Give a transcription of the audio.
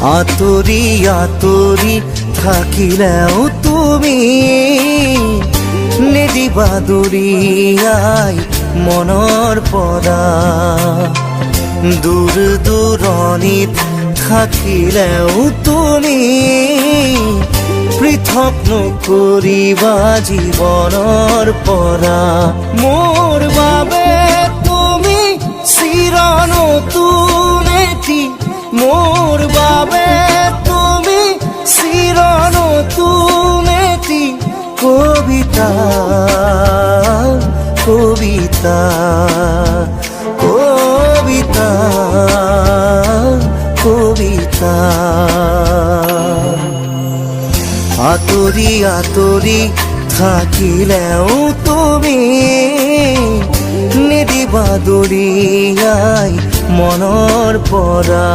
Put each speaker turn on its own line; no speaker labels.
আতৰি আতৰি থাকিলেও তুমি নিদিবা দূৰিয়াই মনৰ পৰা। দূৰ দূৰণিত থাকিলেও তুমি পৃথক নকৰিবা জীৱনৰ পৰা। মোৰ বাবে তুমি চিৰ নতুন এটি, মোৰ বাবে তুমি চিৰ নতুন এটি কবিতা, কবিতা, কবিতা, কবিতা। আতৰি আতৰি থাকিলেও তুমি নিদিবা দূৰিয়াই মনৰ পৰা।